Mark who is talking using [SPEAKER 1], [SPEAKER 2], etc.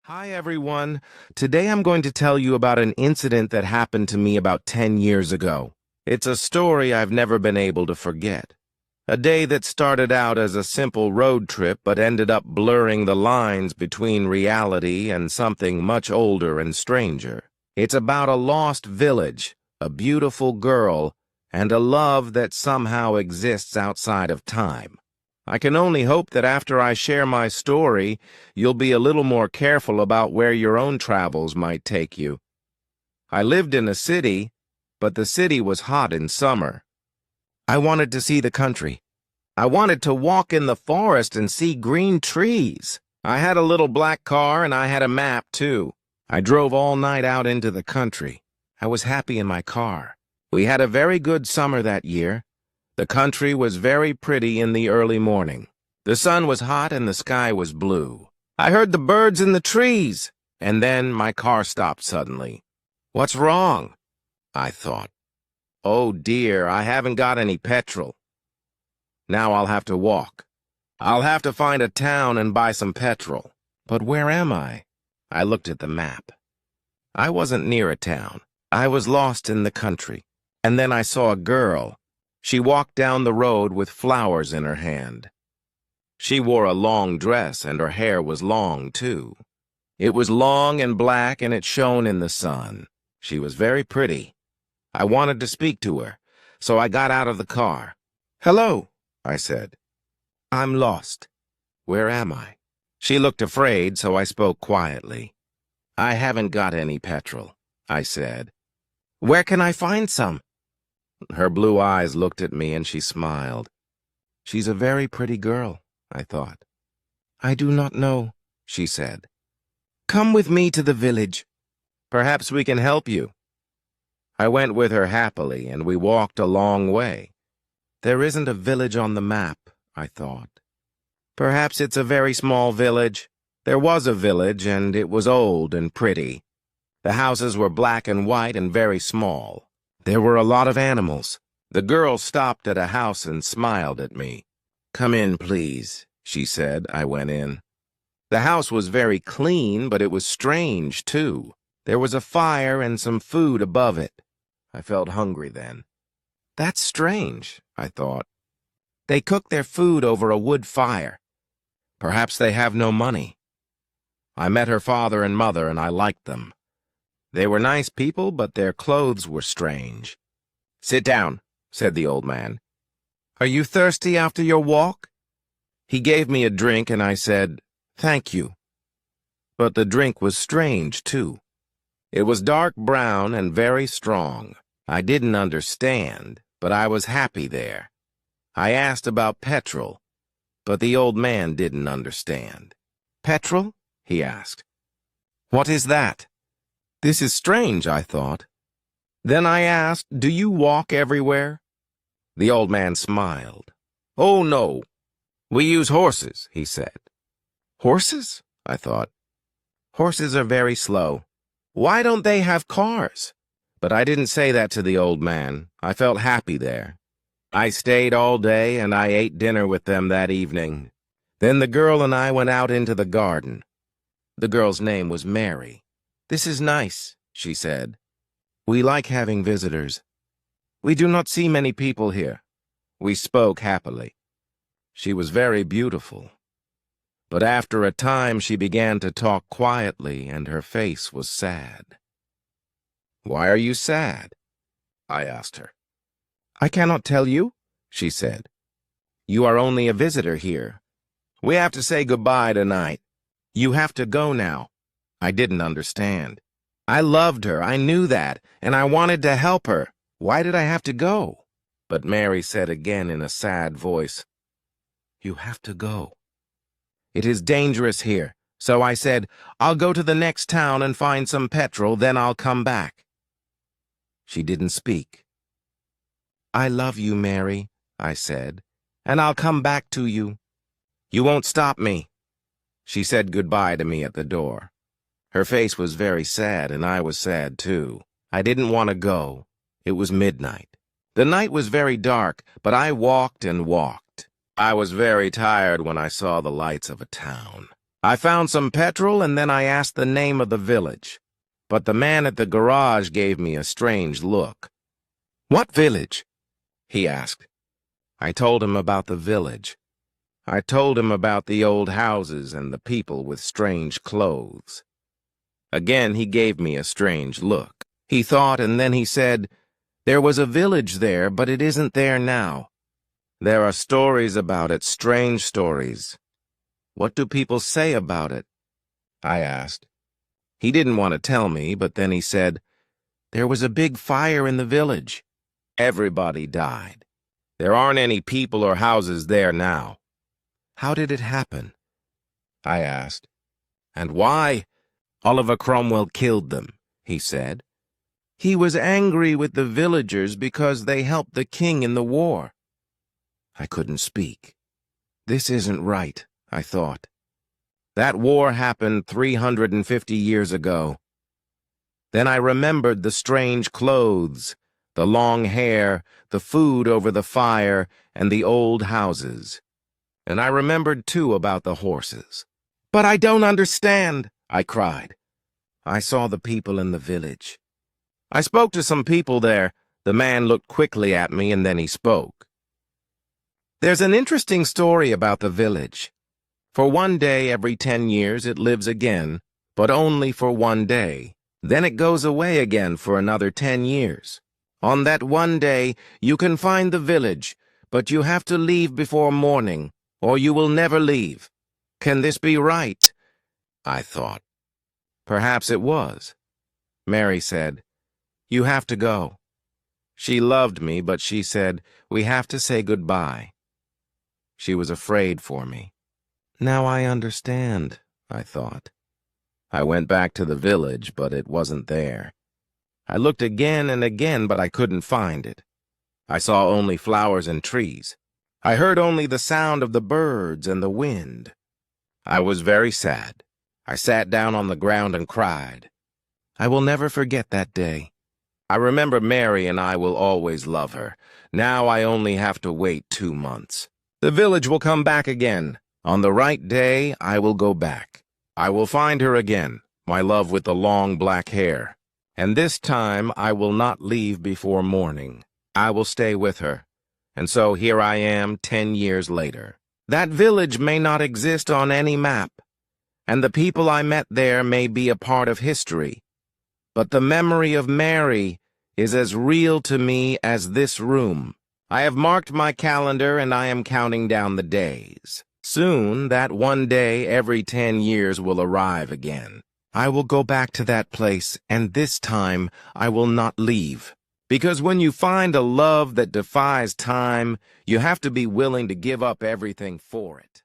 [SPEAKER 1] Hi, everyone. Today I'm going to tell you about an incident that happened to me about 10 years ago. It's a story I've never been able to forget. A day that started out as a simple road trip but ended up blurring the lines between reality and something much older and stranger. It's about a lost village, a beautiful girl, and a love that somehow exists outside of time. I can only hope that after I share my story, you'll be a little more careful about where your own travels might take you. I lived in a city, but the city was hot in summer. I wanted to see the country. I wanted to walk in the forest and see green trees. I had a little black car and I had a map, too. I drove all night out into the country. I was happy in my car. We had a very good summer that year. The country was very pretty in the early morning. The sun was hot and the sky was blue. I heard the birds in the trees, and then my car stopped suddenly. What's wrong? I thought. Oh dear, I haven't got any petrol. Now I'll have to walk. I'll have to find a town and buy some petrol. But where am I? I looked at the map. I wasn't near a town. I was lost in the country. And then I saw a girl. She walked down the road with flowers in her hand. She wore a long dress, and her hair was long, too. It was long and black, and it shone in the sun. She was very pretty. I wanted to speak to her, so I got out of the car. "Hello," I said. "I'm lost. Where am I?" She looked afraid, so I spoke quietly. "I haven't got any petrol," I said. "Where can I find some?" Her blue eyes looked at me and she smiled. She's a very pretty girl, I thought. "I do not know," she said. "Come with me to the village. Perhaps we can help you." I went with her happily and we walked a long way. There isn't a village on the map, I thought. Perhaps it's a very small village. There was a village and it was old and pretty. The houses were black and white and very small. There were a lot of animals. The girl stopped at a house and smiled at me. "Come in, please," she said. I went in. The house was very clean, but it was strange, too. There was a fire and some food above it. I felt hungry then. That's strange, I thought. They cook their food over a wood fire. Perhaps they have no money. I met her father and mother, and I liked them. They were nice people, but their clothes were strange. "Sit down," said the old man. "Are you thirsty after your walk?" He gave me a drink, and I said, "Thank you." But the drink was strange, too. It was dark brown and very strong. I didn't understand, but I was happy there. I asked about petrol, but the old man didn't understand. "Petrol?" he asked. "What is that?" This is strange, I thought. Then I asked, "Do you walk everywhere?" The old man smiled. "Oh, no. We use horses," he said. "Horses?" I thought. "Horses are very slow. Why don't they have cars?" But I didn't say that to the old man. I felt happy there. I stayed all day, and I ate dinner with them that evening. Then the girl and I went out into the garden. The girl's name was Mary. "This is nice," she said. "We like having visitors. We do not see many people here." We spoke happily. She was very beautiful. But after a time she began to talk quietly, and her face was sad. "Why are you sad?" I asked her. "I cannot tell you," she said. "You are only a visitor here. We have to say goodbye tonight. You have to go now." I didn't understand. I loved her, I knew that, and I wanted to help her. Why did I have to go? But Mary said again in a sad voice, "You have to go." "It is dangerous here," so I said, "I'll go to the next town and find some petrol, then I'll come back." She didn't speak. "I love you, Mary," I said, "and I'll come back to you. You won't stop me." She said goodbye to me at the door. Her face was very sad, and I was sad, too. I didn't want to go. It was midnight. The night was very dark, but I walked and walked. I was very tired when I saw the lights of a town. I found some petrol and then I asked the name of the village. But the man at the garage gave me a strange look. "What village?" he asked. I told him about the village. I told him about the old houses and the people with strange clothes. Again, he gave me a strange look. He thought, and then he said, "There was a village there, but it isn't there now. There are stories about it, strange stories." "What do people say about it?" I asked. He didn't want to tell me, but then he said, "There was a big fire in the village. Everybody died. There aren't any people or houses there now." "How did it happen?" I asked. "And why?" "Oliver Cromwell killed them," he said. "He was angry with the villagers because they helped the king in the war." I couldn't speak. This isn't right, I thought. That war happened 350 years ago. Then I remembered the strange clothes, the long hair, the food over the fire, and the old houses. And I remembered, too, about the horses. "But I don't understand," I cried. I saw the people in the village. I spoke to some people there. The man looked quickly at me, and then he spoke. "There's an interesting story about the village. For one day every 10 years it lives again, but only for one day. Then it goes away again for another 10 years. On that one day you can find the village, but you have to leave before morning, or you will never leave. Can this be right?" I thought. Perhaps it was. Mary said, "You have to go." She loved me, but she said, "We have to say goodbye." She was afraid for me. Now I understand, I thought. I went back to the village, but it wasn't there. I looked again and again, but I couldn't find it. I saw only flowers and trees. I heard only the sound of the birds and the wind. I was very sad. I sat down on the ground and cried. I will never forget that day. I remember Mary, and I will always love her. Now I only have to wait 2 months. The village will come back again. On the right day, I will go back. I will find her again, my love with the long black hair. And this time I will not leave before morning. I will stay with her. And so here I am 10 years later. That village may not exist on any map, and the people I met there may be a part of history. But the memory of Mary is as real to me as this room. I have marked my calendar and I am counting down the days. Soon, that one day every 10 years will arrive again. I will go back to that place, and this time I will not leave. Because when you find a love that defies time, you have to be willing to give up everything for it.